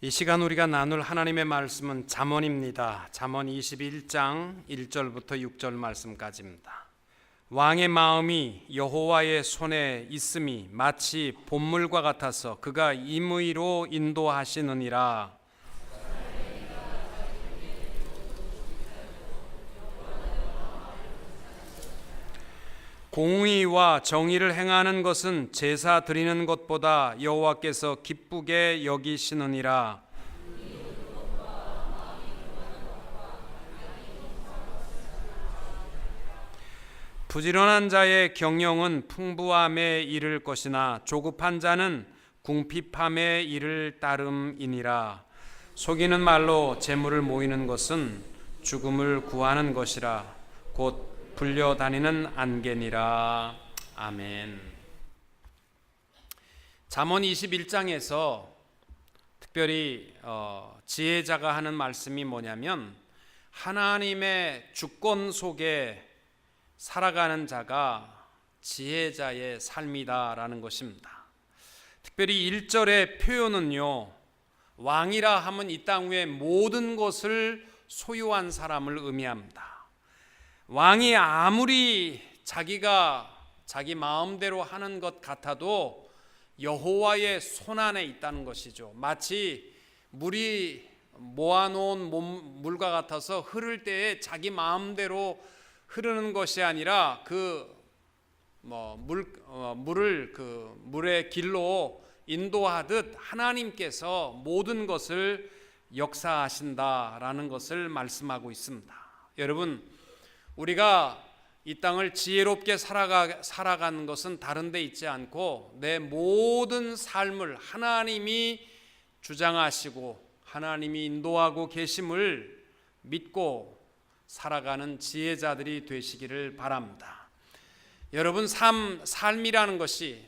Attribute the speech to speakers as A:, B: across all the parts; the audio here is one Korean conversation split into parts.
A: 이 시간 우리가 나눌 하나님의 말씀은 잠언입니다. 잠언 21장 1절부터 6절 말씀까지입니다. 왕의 마음이 여호와의 손에 있음이 마치 봇물과 같아서 그가 임의로 인도하시느니라. 공의와 정의를 행하는 것은 제사 드리는 것보다 여호와께서 기쁘게 여기시느니라. 부지런한 자의 경영은 풍부함에 이를 것이나 조급한 자는 궁핍함에 이를 따름이니라. 속이는 말로 재물을 모이는 것은 죽음을 구하는 것이라. 곧 불려다니는 안개니라. 아멘. 잠언 21장에서 특별히 지혜자가 하는 말씀이 뭐냐면 하나님의 주권 속에 살아가는 자가 지혜자의 삶이다라는 것입니다. 특별히 1절의 표현은요, 왕이라 하면 이 땅 위의 모든 것을 소유한 사람을 의미합니다. 왕이 아무리 자기가 자기 마음대로 하는 것 같아도 여호와의 손안에 있다는 것이죠. 마치 물이 모아놓은 물과 같아서 흐를 때에 자기 마음대로 흐르는 것이 아니라 물을 물의 길로 인도하듯 하나님께서 모든 것을 역사하신다라는 것을 말씀하고 있습니다. 여러분, 우리가 이 땅을 지혜롭게 살아가는 것은 다른 데 있지 않고 내 모든 삶을 하나님이 주장하시고 하나님이 인도하고 계심을 믿고 살아가는 지혜자들이 되시기를 바랍니다. 여러분, 삶이라는 것이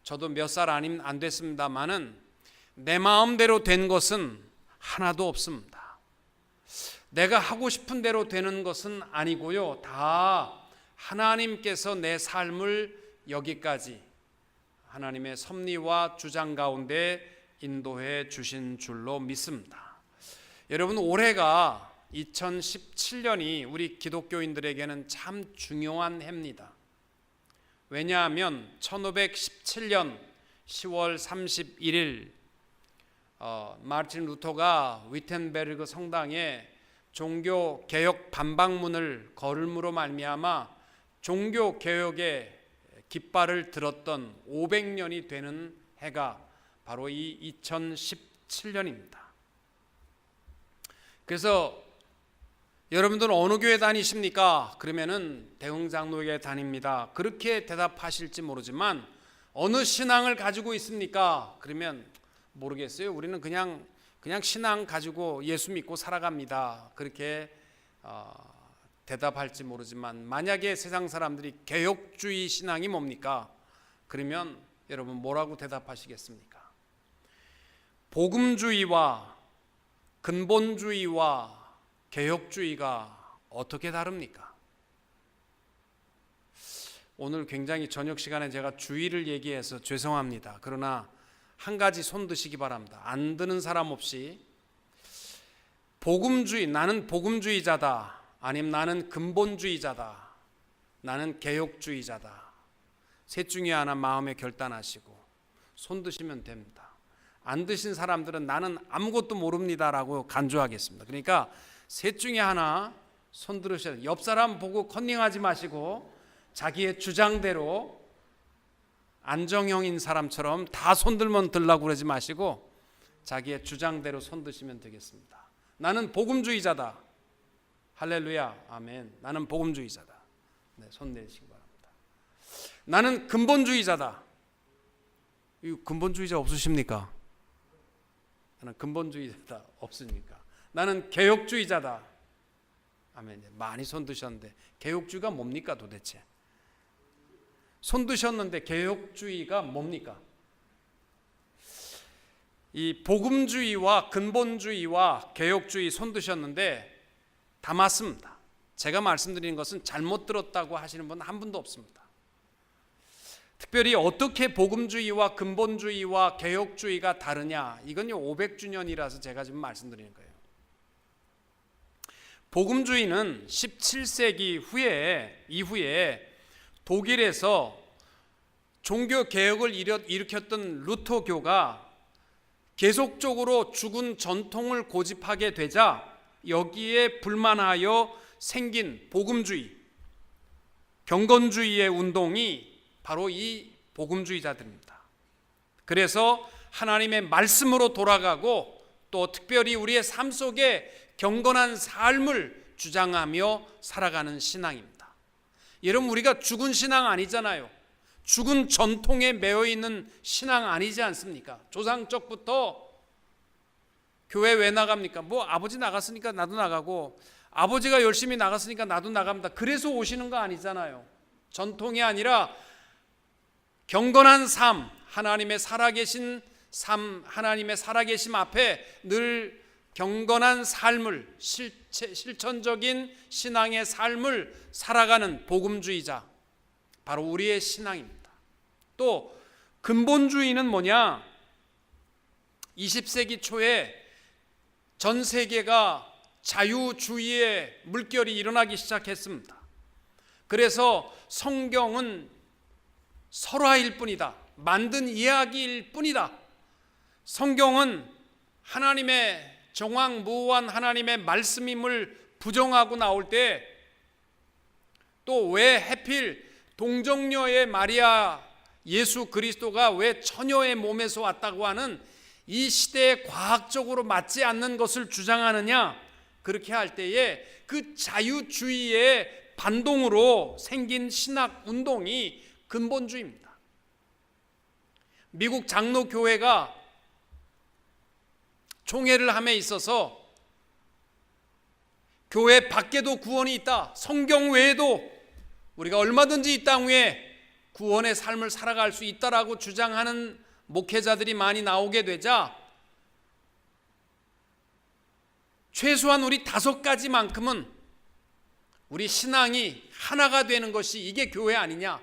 A: 저도 몇 살 안 됐습니다만은 내 마음대로 된 것은 하나도 없습니다. 내가 하고 싶은 대로 되는 것은 아니고요, 다 하나님께서 내 삶을 여기까지 하나님의 섭리와 주장 가운데 인도해 주신 줄로 믿습니다. 여러분, 올해가 2017년이 우리 기독교인들에게는 참 중요한 해입니다. 왜냐하면 1517년 10월 31일 마르틴 루터가 위텐베르그 성당에 종교 개혁 반박문을 걸음으로 말미암아 종교 개혁의 깃발을 들었던 500년이 되는 해가 바로 이 2017년입니다. 그래서 여러분들은 어느 교회 다니십니까? 그러면은 대흥장로교회 다닙니다. 그렇게 대답하실지 모르지만 어느 신앙을 가지고 있습니까? 그러면 모르겠어요. 우리는 그냥 신앙 가지고 예수 믿고 살아갑니다. 그렇게 대답할지 모르지만 만약에 세상 사람들이 개혁주의 신앙이 뭡니까? 그러면 여러분 뭐라고 대답하시겠습니까? 복음주의와 근본주의와 개혁주의가 어떻게 다릅니까? 오늘 굉장히 저녁 시간에 제가 주의를 얘기해서 죄송합니다. 그러나 한 가지 손 드시기 바랍니다. 안 드는 사람 없이 복음주의, 나는 복음주의자다, 아니면 나는 근본주의자다, 나는 개혁주의자다, 셋 중에 하나 마음에 결단하시고 손 드시면 됩니다. 안 드신 사람들은 나는 아무것도 모릅니다라고 간주하겠습니다. 그러니까 셋 중에 하나 손 들으셔야 돼요. 옆 사람 보고 컨닝하지 마시고 자기의 주장대로 안정형인 사람처럼 다 손들면 들라고 그러지 마시고 자기의 주장대로 손 드시면 되겠습니다. 나는 복음주의자다. 할렐루야, 아멘. 나는 복음주의자다. 네, 손 내시기 바랍니다. 나는 근본주의자다. 이 근본주의자 없으십니까? 나는 근본주의자다. 없습니까? 나는 개혁주의자다. 아멘. 많이 손 드셨는데 개혁주의가 뭡니까 도대체? 손 드셨는데 개혁주의가 뭡니까? 이 복음주의와 근본주의와 개혁주의 손 드셨는데 다 맞습니다. 제가 말씀드리는 것은 잘못 들었다고 하시는 분 한 분도 없습니다. 특별히 어떻게 복음주의와 근본주의와 개혁주의가 다르냐, 이건요 500주년이라서 제가 지금 말씀드리는 거예요. 복음주의는 17세기 이후에 독일에서 종교 개혁을 일으켰던 루터교가 계속적으로 죽은 전통을 고집하게 되자 여기에 불만하여 생긴 복음주의, 경건주의의 운동이 바로 이 복음주의자들입니다. 그래서 하나님의 말씀으로 돌아가고 또 특별히 우리의 삶 속에 경건한 삶을 주장하며 살아가는 신앙입니다. 여러분, 우리가 죽은 신앙 아니잖아요. 죽은 전통에 매여 있는 신앙 아니지 않습니까? 조상적부터 교회 왜 나갑니까? 뭐 아버지 나갔으니까 나도 나가고, 아버지가 열심히 나갔으니까 나도 나갑니다. 그래서 오시는 거 아니잖아요. 전통이 아니라 경건한 삶, 하나님의 살아계신 삶, 하나님의 살아계심 앞에 늘 경건한 삶을, 실천적인 신앙의 삶을 살아가는 복음주의자, 바로 우리의 신앙입니다. 또 근본주의는 뭐냐? 20세기 초에 전 세계가 자유주의의 물결이 일어나기 시작했습니다. 그래서 성경은 설화일 뿐이다, 만든 이야기일 뿐이다, 성경은 하나님의 정황무한 하나님의 말씀임을 부정하고 나올 때, 또 왜 하필 동정녀의 마리아 예수 그리스도가 왜 처녀의 몸에서 왔다고 하는 이 시대에 과학적으로 맞지 않는 것을 주장하느냐, 그렇게 할 때에 그 자유주의의 반동으로 생긴 신학 운동이 근본주의입니다. 미국 장로교회가 총회를 함에 있어서 교회 밖에도 구원이 있다, 성경 외에도 우리가 얼마든지 이 땅 위에 구원의 삶을 살아갈 수 있다라고 주장하는 목회자들이 많이 나오게 되자 최소한 우리 5가지만큼은 우리 신앙이 하나가 되는 것이 이게 교회 아니냐,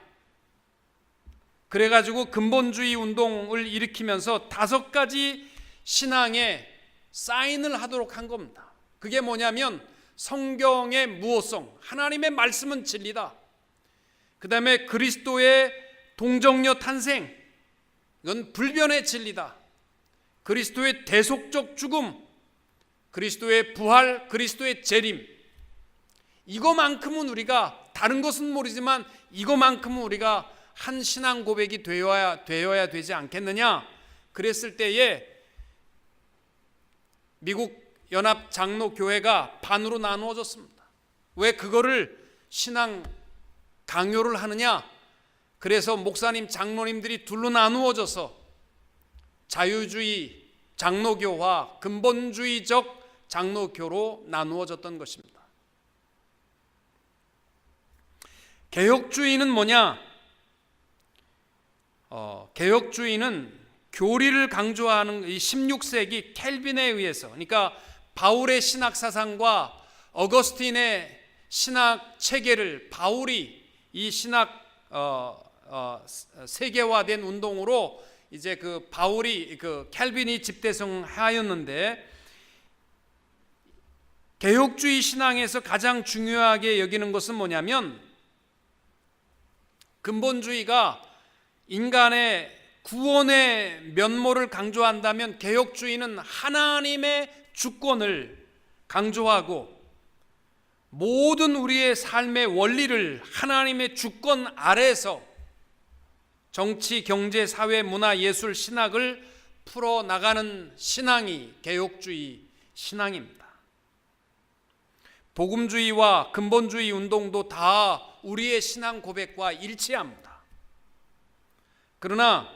A: 그래가지고 근본주의 운동을 일으키면서 5가지 신앙의 사인을 하도록 한 겁니다. 그게 뭐냐면 성경의 무호성, 하나님의 말씀은 진리다, 그 다음에 그리스도의 동정녀 탄생, 이건 불변의 진리다, 그리스도의 대속적 죽음, 그리스도의 부활, 그리스도의 재림, 이거만큼은 우리가, 다른 것은 모르지만 이거만큼은 우리가 한 신앙 고백이 되어야 되지 않겠느냐. 그랬을 때에 미국 연합 장로교회가 반으로 나누어졌습니다. 왜 그거를 신앙 강요를 하느냐? 그래서 목사님, 장로님들이 둘로 나누어져서 자유주의 장로교와 근본주의적 장로교로 나누어졌던 것입니다. 개혁주의는 뭐냐? 개혁주의는 교리를 강조하는 이 16세기 켈빈에 의해서, 그러니까 바울의 신학 사상과 어거스틴의 신학 체계를 바울이 이 신학 세계화된 운동으로 이제 그 바울이 그 켈빈이 집대성하였는데, 개혁주의 신앙에서 가장 중요하게 여기는 것은 뭐냐면, 근본주의가 인간의 구원의 면모를 강조한다면 개혁주의는 하나님의 주권을 강조하고 모든 우리의 삶의 원리를 하나님의 주권 아래에서 정치, 경제, 사회, 문화, 예술, 신학을 풀어나가는 신앙이 개혁주의 신앙입니다. 복음주의와 근본주의 운동도 다 우리의 신앙 고백과 일치합니다. 그러나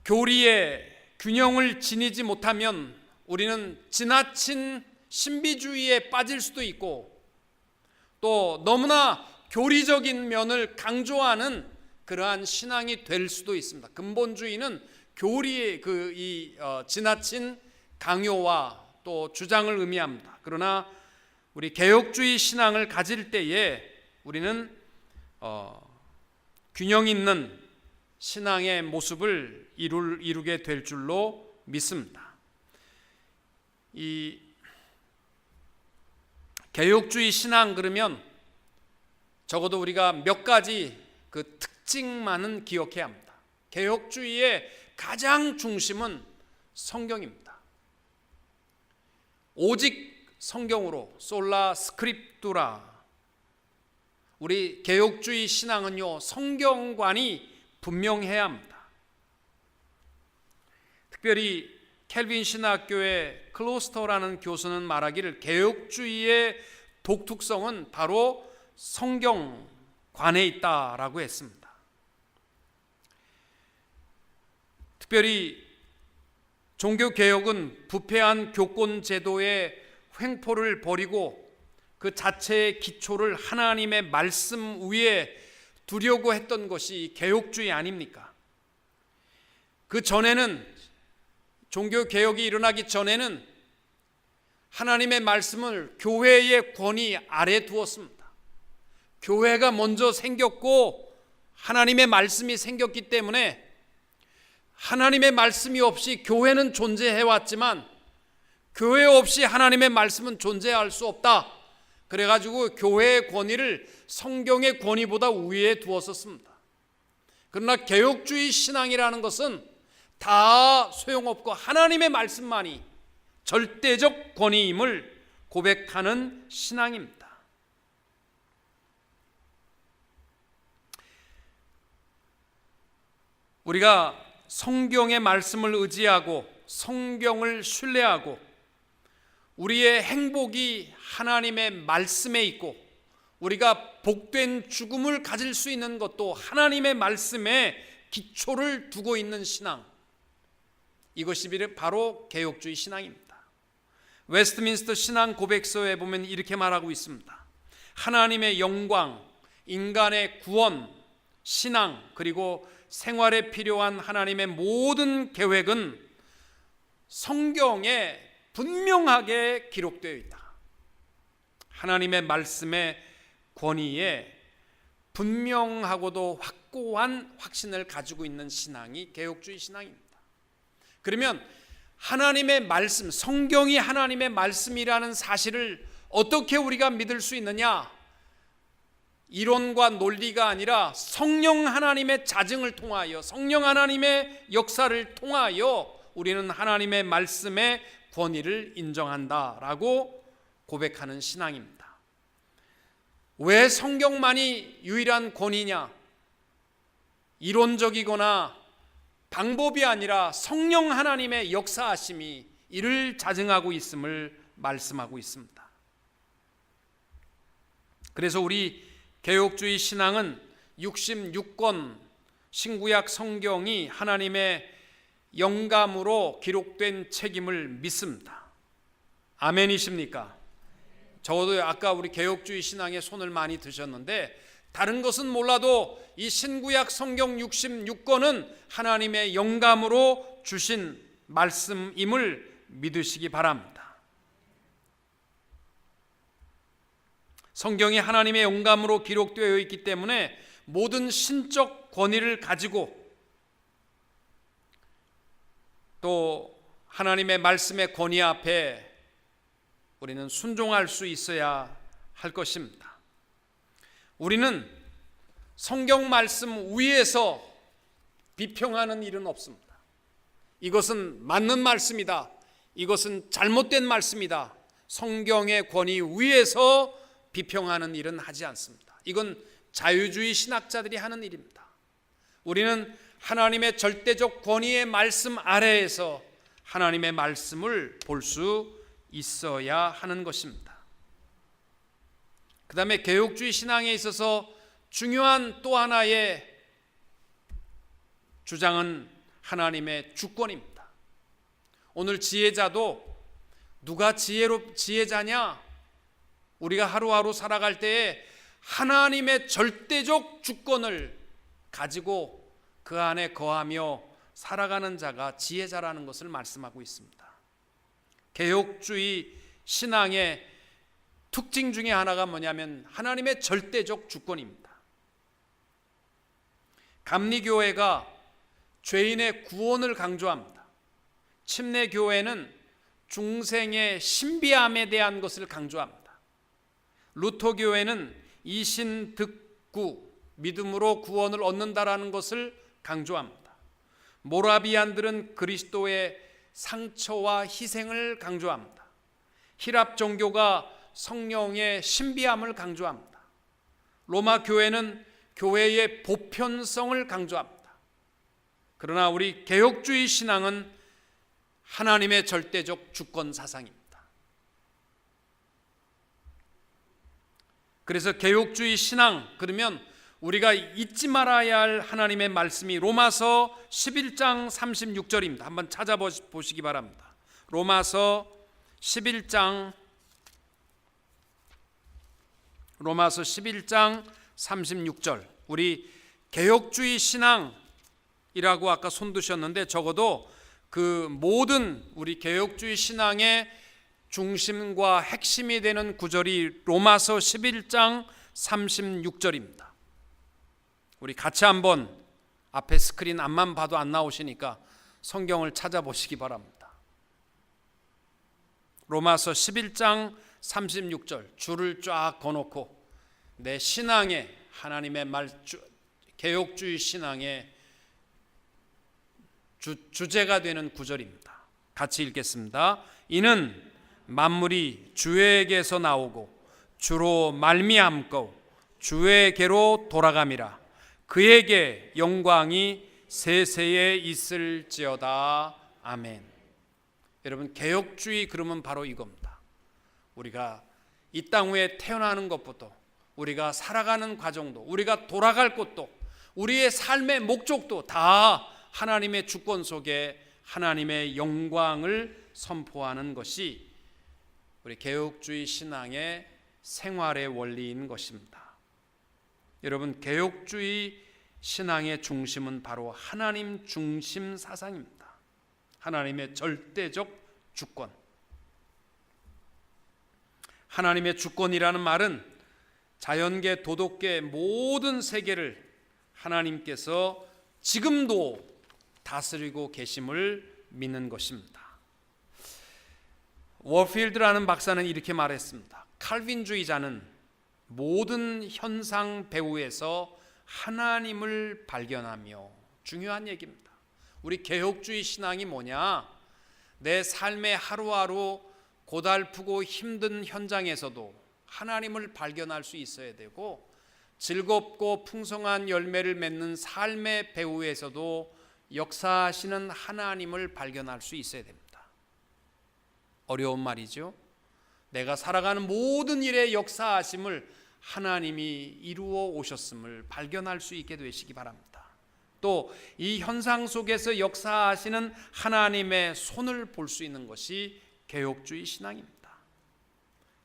A: 교리의 균형을 지니지 못하면 우리는 지나친 신비주의에 빠질 수도 있고, 또 너무나 교리적인 면을 강조하는 그러한 신앙이 될 수도 있습니다. 근본주의는 교리의 지나친 강요와 또 주장을 의미합니다. 그러나 우리 개혁주의 신앙을 가질 때에 우리는 균형 있는 신앙의 모습을 이루게 될 줄로 믿습니다. 이 개혁주의 신앙 그러면 적어도 우리가 몇 가지 그 특징만은 기억해야 합니다. 개혁주의의 가장 중심은 성경입니다. 오직 성경으로 솔라 스크립투라. 우리 개혁주의 신앙은요, 성경관이 분명해야 합니다. 특별히 켈빈 신학교의 클로스터라는 교수는 말하기를 개혁주의의 독특성은 바로 성경관에 있다라고 했습니다. 특별히 종교개혁은 부패한 교권제도의 횡포를 버리고 그 자체의 기초를 하나님의 말씀 위에 두려고 했던 것이 개혁주의 아닙니까? 그 전에는, 종교개혁이 일어나기 전에는 하나님의 말씀을 교회의 권위 아래 두었습니다. 교회가 먼저 생겼고 하나님의 말씀이 생겼기 때문에 하나님의 말씀이 없이 교회는 존재해왔지만 교회 없이 하나님의 말씀은 존재할 수 없다. 그래가지고 교회의 권위를 성경의 권위보다 위에 두었었습니다. 그러나 개혁주의 신앙이라는 것은 다 소용없고 하나님의 말씀만이 절대적 권위임을 고백하는 신앙입니다. 우리가 성경의 말씀을 의지하고 성경을 신뢰하고 우리의 행복이 하나님의 말씀에 있고 우리가 복된 죽음을 가질 수 있는 것도 하나님의 말씀에 기초를 두고 있는 신앙, 이것이 바로 개혁주의 신앙입니다. 웨스트민스터 신앙 고백서에 보면 이렇게 말하고 있습니다. 하나님의 영광, 인간의 구원, 신앙, 그리고 생활에 필요한 하나님의 모든 계획은 성경에 분명하게 기록되어 있다. 하나님의 말씀의 권위에 분명하고도 확고한 확신을 가지고 있는 신앙이 개혁주의 신앙입니다. 그러면 하나님의 말씀, 성경이 하나님의 말씀이라는 사실을 어떻게 우리가 믿을 수 있느냐? 이론과 논리가 아니라 성령 하나님의 자증을 통하여, 성령 하나님의 역사를 통하여 우리는 하나님의 말씀의 권위를 인정한다라고 고백하는 신앙입니다. 왜 성경만이 유일한 권위냐? 이론적이거나 방법이 아니라 성령 하나님의 역사하심이 이를 자증하고 있음을 말씀하고 있습니다. 그래서 우리 개혁주의 신앙은 66권 신구약 성경이 하나님의 영감으로 기록된 책임을 믿습니다. 아멘이십니까? 적어도 아까 우리 개혁주의 신앙에 손을 많이 드셨는데 다른 것은 몰라도 이 신구약 성경 66권은 하나님의 영감으로 주신 말씀임을 믿으시기 바랍니다. 성경이 하나님의 영감으로 기록되어 있기 때문에 모든 신적 권위를 가지고 또 하나님의 말씀의 권위 앞에 우리는 순종할 수 있어야 할 것입니다. 우리는 성경 말씀 위에서 비평하는 일은 없습니다. 이것은 맞는 말씀이다, 이것은 잘못된 말씀이다, 성경의 권위 위에서 비평하는 일은 하지 않습니다. 이건 자유주의 신학자들이 하는 일입니다. 우리는 하나님의 절대적 권위의 말씀 아래에서 하나님의 말씀을 볼 수 있어야 하는 것입니다. 그 다음에 개혁주의 신앙에 있어서 중요한 또 하나의 주장은 하나님의 주권입니다. 오늘 지혜자도 누가 지혜자냐? 우리가 하루하루 살아갈 때에 하나님의 절대적 주권을 가지고 그 안에 거하며 살아가는 자가 지혜자라는 것을 말씀하고 있습니다. 개혁주의 신앙의 특징 중에 하나가 뭐냐면 하나님의 절대적 주권입니다. 감리교회가 죄인의 구원을 강조합니다. 침례교회는 중생의 신비함에 대한 것을 강조합니다. 루터교회는 이신득구, 믿음으로 구원을 얻는다라는 것을 강조합니다. 모라비안들은 그리스도의 상처와 희생을 강조합니다. 히랍 종교가 성령의 신비함을 강조합니다. 로마 교회는 교회의 보편성을 강조합니다. 그러나 우리 개혁주의 신앙은 하나님의 절대적 주권 사상입니다. 그래서 개혁주의 신앙, 그러면 우리가 잊지 말아야 할 하나님의 말씀이 로마서 11장 36절입니다. 한번 찾아보시기 바랍니다. 로마서 11장 36절. 우리 개혁주의 신앙이라고 아까 손드셨는데 적어도 그 모든 우리 개혁주의 신앙의 중심과 핵심이 되는 구절이 로마서 11장 36절입니다. 우리 같이 한번 앞에 스크린 앞만 봐도 안 나오시니까 성경을 찾아보시기 바랍니다. 로마서 11장 36절 줄을 쫙 거놓고 내 신앙의 하나님의 개혁주의 신앙의 주제가 되는 구절입니다. 같이 읽겠습니다. 이는 만물이 주에게서 나오고 주로 말미암고 주에게로 돌아감이라. 그에게 영광이 세세에 있을지어다. 아멘. 여러분, 개혁주의 그러면 바로 이겁니다. 우리가 이 땅 위에 태어나는 것부터 우리가 살아가는 과정도 우리가 돌아갈 곳도 우리의 삶의 목적도 다 하나님의 주권 속에 하나님의 영광을 선포하는 것이 우리 개혁주의 신앙의 생활의 원리인 것입니다. 여러분, 개혁주의 신앙의 중심은 바로 하나님 중심 사상입니다. 하나님의 절대적 주권. 하나님의 주권이라는 말은 자연계, 도덕계 모든 세계를 하나님께서 지금도 다스리고 계심을 믿는 것입니다. 워필드라는 박사는 이렇게 말했습니다. 칼빈주의자는 모든 현상 배후에서 하나님을 발견하며, 중요한 얘기입니다. 우리 개혁주의 신앙이 뭐냐? 내 삶의 하루하루 고달프고 힘든 현장에서도 하나님을 발견할 수 있어야 되고, 즐겁고 풍성한 열매를 맺는 삶의 배후에서도 역사하시는 하나님을 발견할 수 있어야 됩니다. 어려운 말이죠. 내가 살아가는 모든 일의 역사하심을 하나님이 이루어 오셨음을 발견할 수 있게 되시기 바랍니다. 또 이 현상 속에서 역사하시는 하나님의 손을 볼 수 있는 것이 개혁주의 신앙입니다.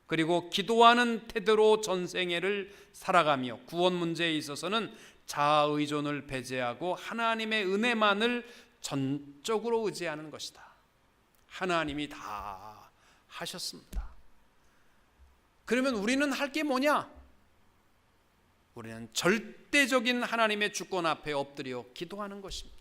A: 그리고 기도하는 태도로 전생애를 살아가며 구원 문제에 있어서는 자아 의존을 배제하고 하나님의 은혜만을 전적으로 의지하는 것이다. 하나님이 다 하셨습니다. 그러면 우리는 할 게 뭐냐? 우리는 절대적인 하나님의 주권 앞에 엎드려 기도하는 것입니다.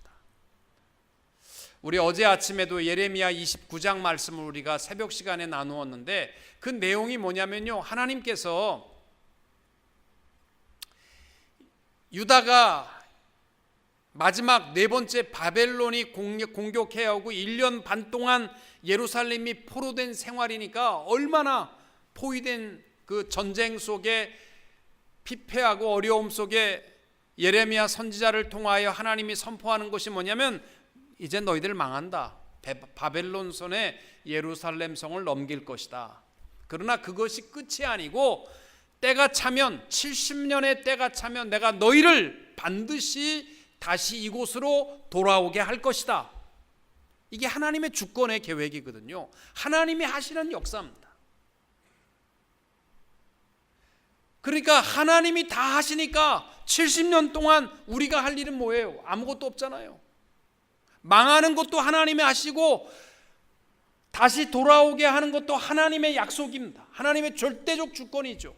A: 우리 어제 아침에도 예레미야 29장 말씀을 우리가 새벽 시간에 나누었는데 그 내용이 뭐냐면요, 하나님께서 유다가 마지막 네 번째 바벨론이 공격해오고 1년 반 동안 예루살렘이 포로된 생활이니까 얼마나 포위된 그 전쟁 속에 피폐하고 어려움 속에 예레미야 선지자를 통하여 하나님이 선포하는 것이 뭐냐면, 이제 너희들 망한다. 바벨론 손에 예루살렘 성을 넘길 것이다. 그러나 그것이 끝이 아니고 때가 차면, 70년의 때가 차면 내가 너희를 반드시 다시 이곳으로 돌아오게 할 것이다. 이게 하나님의 주권의 계획이거든요. 하나님이 하시는 역사입니다. 그러니까 하나님이 다 하시니까 70년 동안 우리가 할 일은 뭐예요? 아무것도 없잖아요. 망하는 것도 하나님이 하시고 다시 돌아오게 하는 것도 하나님의 약속입니다. 하나님의 절대적 주권이죠.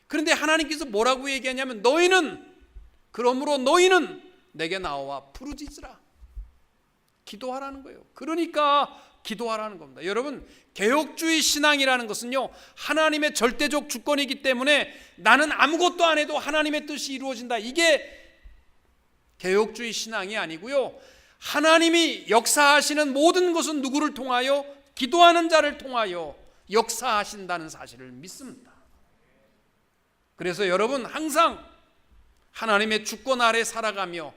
A: 그런데 하나님께서 뭐라고 얘기하냐면, 너희는 그러므로 너희는 내게 나와 부르짖으라. 기도하라는 거예요. 그러니까 기도하라는 겁니다. 여러분, 개혁주의 신앙이라는 것은요, 하나님의 절대적 주권이기 때문에 나는 아무것도 안 해도 하나님의 뜻이 이루어진다. 이게 개혁주의 신앙이 아니고요, 하나님이 역사하시는 모든 것은 누구를 통하여? 기도하는 자를 통하여 역사하신다는 사실을 믿습니다. 그래서 여러분, 항상 하나님의 주권 아래 살아가며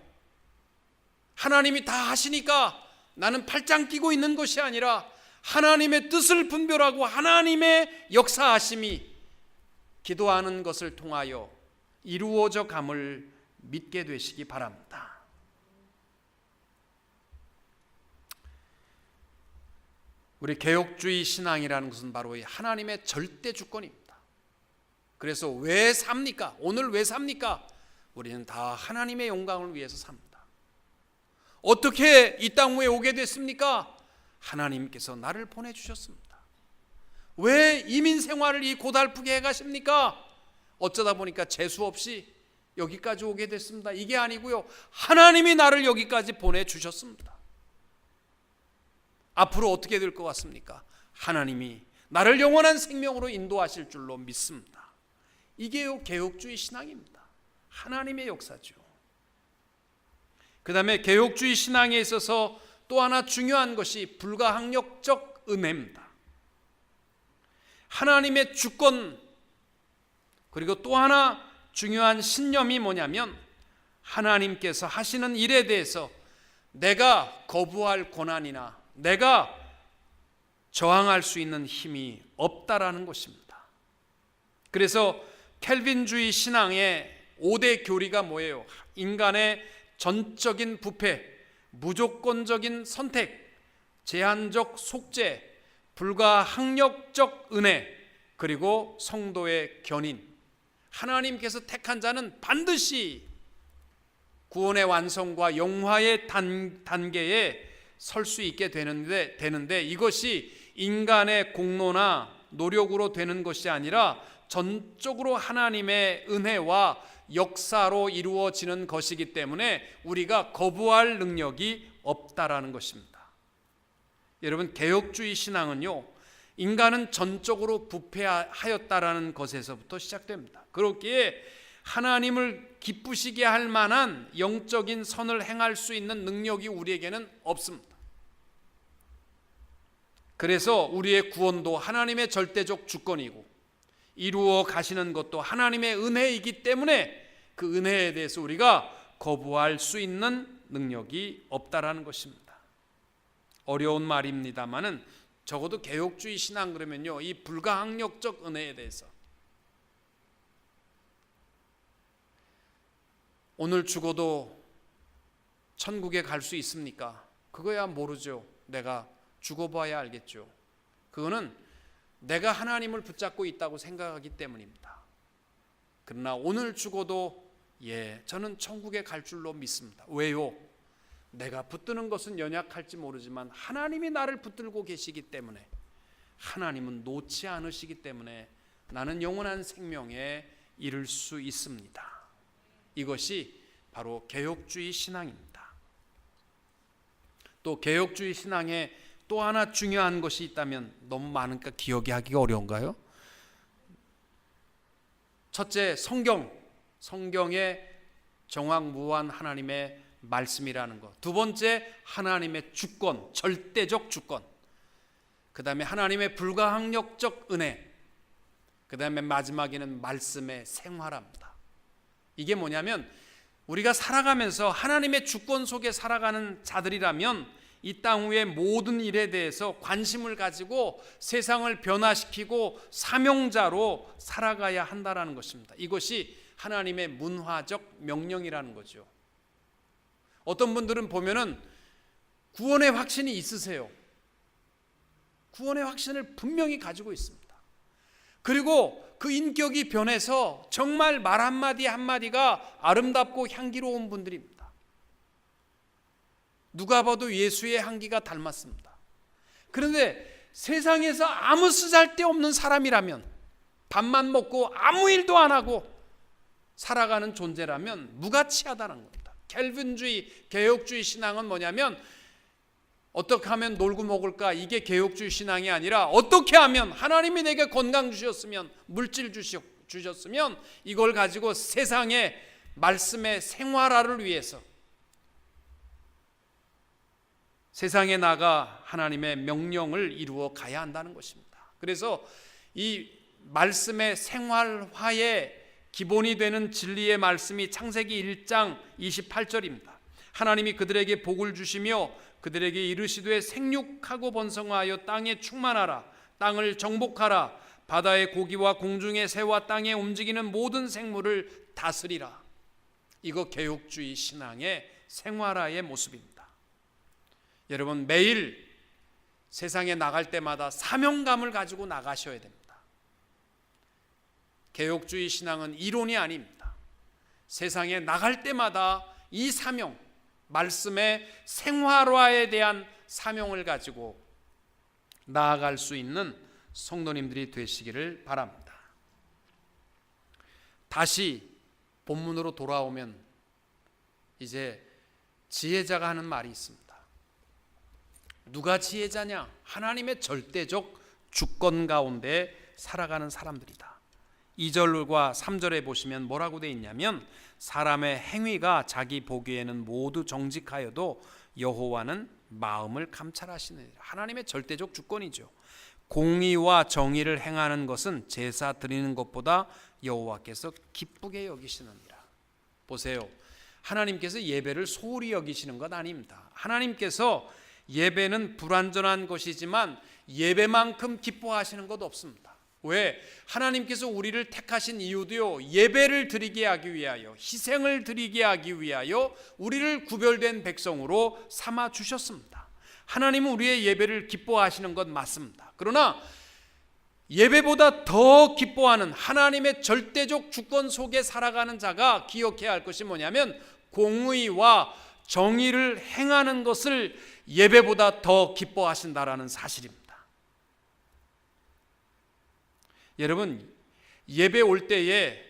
A: 하나님이 다 하시니까 나는 팔짱 끼고 있는 것이 아니라 하나님의 뜻을 분별하고 하나님의 역사하심이 기도하는 것을 통하여 이루어져 감을 믿게 되시기 바랍니다. 우리 개혁주의 신앙이라는 것은 바로 이 하나님의 절대 주권입니다. 그래서 왜 삽니까? 오늘 왜 삽니까? 우리는 다 하나님의 영광을 위해서 삽니다. 어떻게 이 땅 위에 오게 됐습니까? 하나님께서 나를 보내주셨습니다. 왜 이민 생활을 이 고달프게 해가십니까? 어쩌다 보니까 재수 없이 여기까지 오게 됐습니다. 이게 아니고요, 하나님이 나를 여기까지 보내주셨습니다. 앞으로 어떻게 될 것 같습니까? 하나님이 나를 영원한 생명으로 인도하실 줄로 믿습니다. 이게 개혁주의 신앙입니다. 하나님의 역사죠. 그 다음에 개혁주의 신앙에 있어서 또 하나 중요한 것이 불가항력적 은혜입니다. 하나님의 주권, 그리고 또 하나 중요한 신념이 뭐냐면 하나님께서 하시는 일에 대해서 내가 거부할 권한이나 내가 저항할 수 있는 힘이 없다라는 것입니다. 그래서 켈빈주의 신앙의 5대 교리가 뭐예요? 인간의 전적인 부패, 무조건적인 선택, 제한적 속죄, 불가항력적 은혜, 그리고 성도의 견인. 하나님께서 택한 자는 반드시 구원의 완성과 영화의 단계에 설 수 있게 되는데 이것이 인간의 공로나 노력으로 되는 것이 아니라 전적으로 하나님의 은혜와 역사로 이루어지는 것이기 때문에 우리가 거부할 능력이 없다라는 것입니다. 여러분, 개혁주의 신앙은요, 인간은 전적으로 부패하였다라는 것에서부터 시작됩니다. 그렇기에 하나님을 기쁘시게 할 만한 영적인 선을 행할 수 있는 능력이 우리에게는 없습니다. 그래서 우리의 구원도 하나님의 절대적 주권이고 이루어 가시는 것도 하나님의 은혜이기 때문에 그 은혜에 대해서 우리가 거부할 수 있는 능력이 없다라는 것입니다. 어려운 말입니다만은 적어도 개혁주의 신앙 그러면요, 이 불가항력적 은혜에 대해서 오늘 죽어도 천국에 갈 수 있습니까? 그거야 모르죠. 내가 죽어봐야 알겠죠. 그거는 내가 하나님을 붙잡고 있다고 생각하기 때문입니다. 그러나 오늘 죽어도 저는 천국에 갈 줄로 믿습니다. 왜요? 내가 붙드는 것은 연약할지 모르지만 하나님이 나를 붙들고 계시기 때문에, 하나님은 놓지 않으시기 때문에 나는 영원한 생명에 이를 수 있습니다. 이것이 바로 개혁주의 신앙입니다. 또 개혁주의 신앙에 또 하나 중요한 것이 있다면 너무 많으니까 기억이 하기가 어려운가요? 첫째, 성경의 정확무한 하나님의 말씀이라는 것. 두 번째, 하나님의 주권, 절대적 주권. 그 다음에 하나님의 불가항력적 은혜. 그 다음에 마지막에는 말씀의 생활합니다. 이게 뭐냐면 우리가 살아가면서 하나님의 주권 속에 살아가는 자들이라면 이 땅 위의 모든 일에 대해서 관심을 가지고 세상을 변화시키고 사명자로 살아가야 한다는 것입니다. 이것이 하나님의 문화적 명령이라는 거죠. 어떤 분들은 보면은 구원의 확신이 있으세요. 구원의 확신을 분명히 가지고 있습니다. 그리고 그 인격이 변해서 정말 말 한마디 한마디가 아름답고 향기로운 분들입니다. 누가 봐도 예수의 향기가 닮았습니다. 그런데 세상에서 아무 쓰잘데없는 사람이라면 밥만 먹고 아무 일도 안 하고 살아가는 존재라면 무가치하다는 겁니다. 켈빈주의, 개혁주의 신앙은 뭐냐면 어떻게 하면 놀고 먹을까, 이게 개혁주의 신앙이 아니라 어떻게 하면 하나님이 내게 건강 주셨으면, 물질 주셨으면 이걸 가지고 세상의 말씀의 생활화를 위해서 세상에 나가 하나님의 명령을 이루어 가야 한다는 것입니다. 그래서 이 말씀의 생활화의 기본이 되는 진리의 말씀이 창세기 1장 28절입니다. 하나님이 그들에게 복을 주시며 그들에게 이르시되 생육하고 번성하여 땅에 충만하라. 땅을 정복하라. 바다의 고기와 공중의 새와 땅에 움직이는 모든 생물을 다스리라. 이거 개혁주의 신앙의 생활화의 모습입니다. 여러분, 매일 세상에 나갈 때마다 사명감을 가지고 나가셔야 됩니다. 개혁주의 신앙은 이론이 아닙니다. 세상에 나갈 때마다 이 사명, 말씀의 생활화에 대한 사명을 가지고 나아갈 수 있는 성도님들이 되시기를 바랍니다. 다시 본문으로 돌아오면 이제 지혜자가 하는 말이 있습니다. 누가 지혜자냐? 하나님의 절대적 주권 가운데 살아가는 사람들이다. 2절과 3절에 보시면 뭐라고 되어 있냐면 사람의 행위가 자기 보기에는 모두 정직하여도 여호와는 마음을 감찰하시느니라. 하나님의 절대적 주권이죠. 공의와 정의를 행하는 것은 제사 드리는 것보다 여호와께서 기쁘게 여기시느니라. 보세요. 하나님께서 예배를 소홀히 여기시는 것 아닙니다. 하나님께서 예배는 불완전한 것이지만 예배만큼 기뻐하시는 것 없습니다. 왜? 하나님께서 우리를 택하신 이유도요, 예배를 드리게 하기 위하여, 희생을 드리게 하기 위하여 우리를 구별된 백성으로 삼아 주셨습니다. 하나님은 우리의 예배를 기뻐하시는 것 맞습니다. 그러나 예배보다 더 기뻐하는 하나님의 절대적 주권 속에 살아가는 자가 기억해야 할 것이 뭐냐면 공의와 정의를 행하는 것을 예배보다 더 기뻐하신다라는 사실입니다. 여러분, 예배 올 때에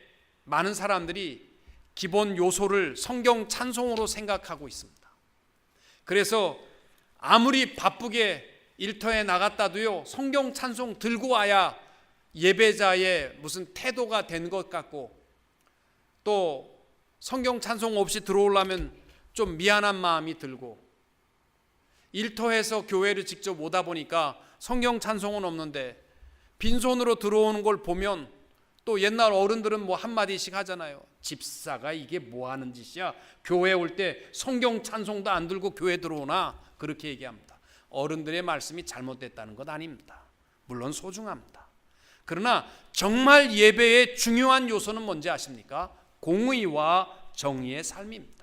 A: 많은 사람들이 기본 요소를 성경 찬송으로 생각하고 있습니다. 그래서 아무리 바쁘게 일터에 나갔다도요, 성경 찬송 들고 와야 예배자의 무슨 태도가 된 것 같고, 또 성경 찬송 없이 들어오려면 좀 미안한 마음이 들고, 일터에서 교회를 직접 오다 보니까 성경 찬송은 없는데 빈손으로 들어오는 걸 보면 또 옛날 어른들은 뭐 한마디씩 하잖아요. 집사가 이게 뭐 하는 짓이야? 교회 올 때 성경 찬송도 안 들고 교회 들어오나? 그렇게 얘기합니다. 어른들의 말씀이 잘못됐다는 것 아닙니다. 물론 소중합니다. 그러나 정말 예배의 중요한 요소는 뭔지 아십니까? 공의와 정의의 삶입니다.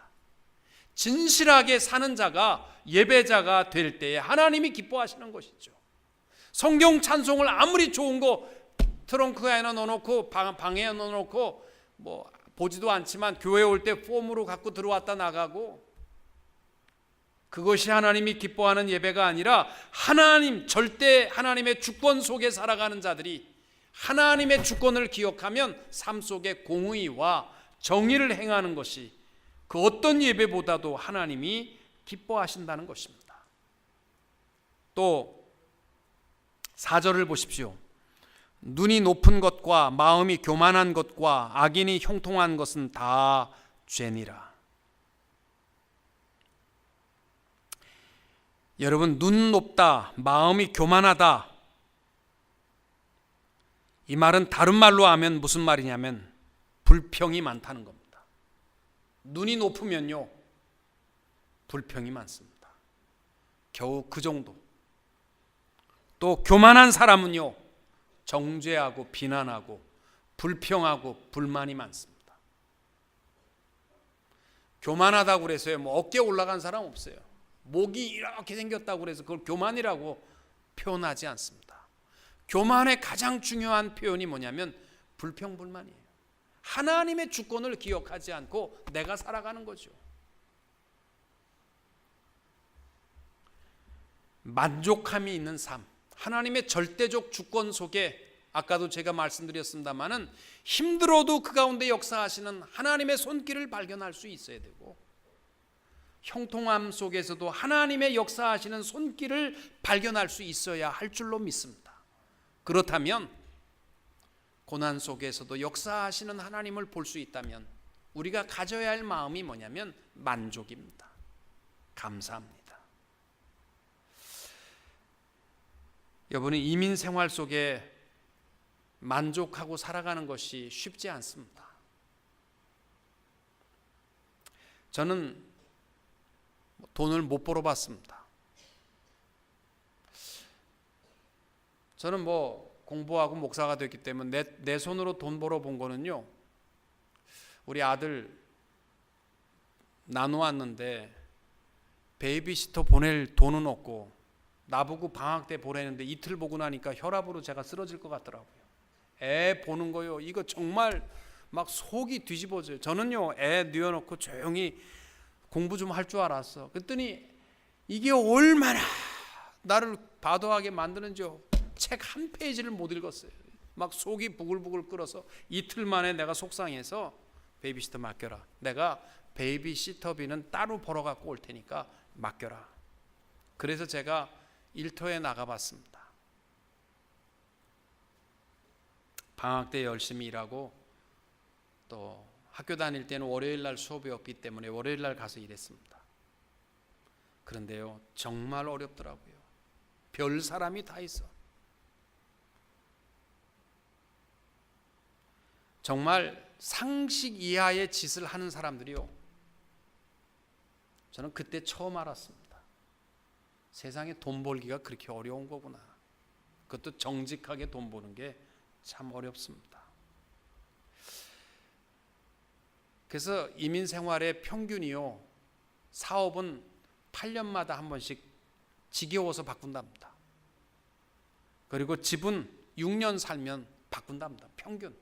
A: 진실하게 사는 자가 예배자가 될 때에 하나님이 기뻐하시는 것이죠. 성경 찬송을 아무리 좋은 거 트렁크에 넣어놓고 방에 넣어놓고 뭐 보지도 않지만 교회 올 때 폼으로 갖고 들어왔다 나가고, 그것이 하나님이 기뻐하는 예배가 아니라 하나님, 절대 하나님의 주권 속에 살아가는 자들이 하나님의 주권을 기억하면 삶 속에 공의와 정의를 행하는 것이 그 어떤 예배보다도 하나님이 기뻐하신다는 것입니다. 또 4절을 보십시오. 눈이 높은 것과 마음이 교만한 것과 악인이 형통한 것은 다 죄니라. 여러분, 눈 높다, 마음이 교만하다, 이 말은 다른 말로 하면 무슨 말이냐면 불평이 많다는 겁니다. 눈이 높으면요, 불평이 많습니다. 겨우 그 정도. 또 교만한 사람은요, 정죄하고 비난하고 불평하고 불만이 많습니다. 교만하다고 그래서요, 뭐 어깨 올라간 사람 없어요. 목이 이렇게 생겼다고 그래서 그걸 교만이라고 표현하지 않습니다. 교만의 가장 중요한 표현이 뭐냐면 불평불만이에요. 하나님의 주권을 기억하지 않고 내가 살아가는 거죠. 만족함이 있는 삶, 하나님의 절대적 주권 속에 아까도 제가 말씀드렸습니다마는 힘들어도 그 가운데 역사하시는 하나님의 손길을 발견할 수 있어야 되고, 형통함 속에서도 하나님의 역사하시는 손길을 발견할 수 있어야 할 줄로 믿습니다. 그렇다면 고난 속에서도 역사하시는 하나님을 볼 수 있다면 우리가 가져야 할 마음이 뭐냐면 만족입니다. 감사합니다. 여러분이 이민 생활 속에 만족하고 살아가는 것이 쉽지 않습니다. 저는 돈을 못 벌어봤습니다. 저는 공부하고 목사가 됐기 때문에 내 손으로 돈 벌어본 거는요, 우리 아들 나누었는데 베이비시터 보낼 돈은 없고 나보고 방학 때 보내는데 이틀 보고 나니까 혈압으로 제가 쓰러질 것 같더라고요. 애 보는 거요, 이거 정말 막 속이 뒤집어져요. 저는요, 애 뉘어놓고 조용히 공부 좀 할 줄 알았어. 그랬더니 이게 얼마나 나를 바도하게 만드는지 책 한 페이지를 못 읽었어요. 막 속이 부글부글 끓어서 이틀 만에 내가 속상해서 베이비시터 맡겨라. 내가 베이비시터비는 따로 벌어갖고 올 테니까 맡겨라. 그래서 제가 일터에 나가봤습니다. 방학 때 열심히 일하고 또 학교 다닐 때는 월요일 날 수업이 없기 때문에 월요일 날 가서 일했습니다. 그런데요, 정말 어렵더라고요. 별 사람이 다 있어. 정말 상식 이하의 짓을 하는 사람들이요, 저는 그때 처음 알았습니다. 세상에 돈 벌기가 그렇게 어려운 거구나. 그것도 정직하게 돈 버는 게 참 어렵습니다. 그래서 이민 생활의 평균이요, 사업은 8년마다 한 번씩 지겨워서 바꾼답니다. 그리고 집은 6년 살면 바꾼답니다. 평균.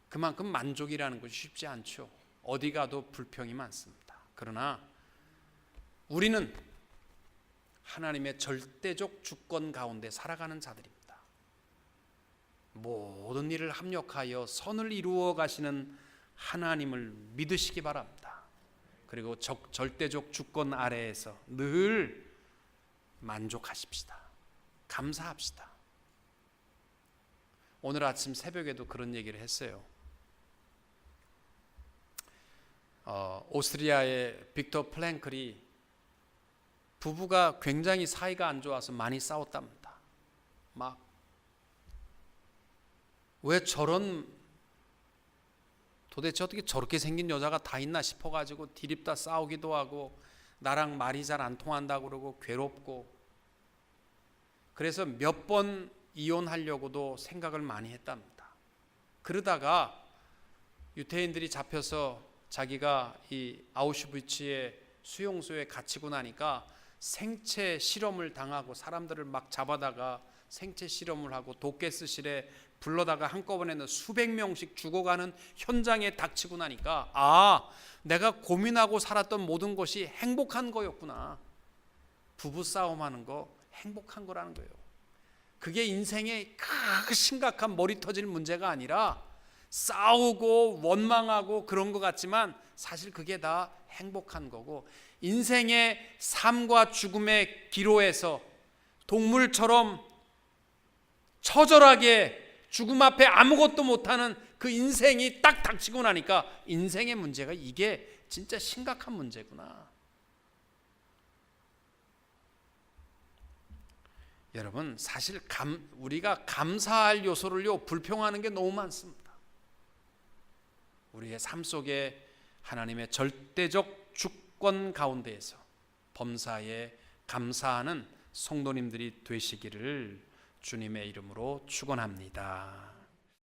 A: 그만큼 만족이라는 것이 쉽지 않죠. 어디 가도 불평이 많습니다. 그러나 우리는 하나님의 절대적 주권 가운데 살아가는 자들입니다. 모든 일을 합력하여 선을 이루어 가시는 하나님을 믿으시기 바랍니다. 그리고 절대적 주권 아래에서 늘 만족하십시다. 감사합시다. 오늘 아침 새벽에도 그런 얘기를 했어요. 오스트리아의 빅터 플랭클이 부부가 굉장히 사이가 안 좋아서 많이 싸웠답니다. 막 왜 도대체 어떻게 저렇게 생긴 여자가 다 있나 싶어가지고 디립다 싸우기도 하고 나랑 말이 잘 안 통한다고 그러고 괴롭고, 그래서 몇 번 이혼하려고도 생각을 많이 했답니다. 그러다가 유태인들이 잡혀서 자기가 이 아우슈비츠의 수용소에 갇히고 나니까 생체 실험을 당하고 사람들을 막 잡아다가 생체 실험을 하고 도가스실에 불러다가 한꺼번에는 수백 명씩 죽어가는 현장에 닥치고 나니까 내가 고민하고 살았던 모든 것이 행복한 거였구나. 부부싸움하는 거 행복한 거라는 거예요. 그게 인생의 그 심각한 머리 터질 문제가 아니라 싸우고 원망하고 그런 것 같지만 사실 그게 다 행복한 거고, 인생의 삶과 죽음의 기로에서 동물처럼 처절하게 죽음 앞에 아무것도 못하는 그 인생이 딱 닥치고 나니까 인생의 문제가 이게 진짜 심각한 문제구나. 여러분, 사실 우리가 감사할 요소를요, 불평하는 게 너무 많습니다. 우리의 삶 속에 하나님의 절대적 주권 가운데에서 범사에 감사하는 성도님들이 되시기를 주님의 이름으로 축원합니다.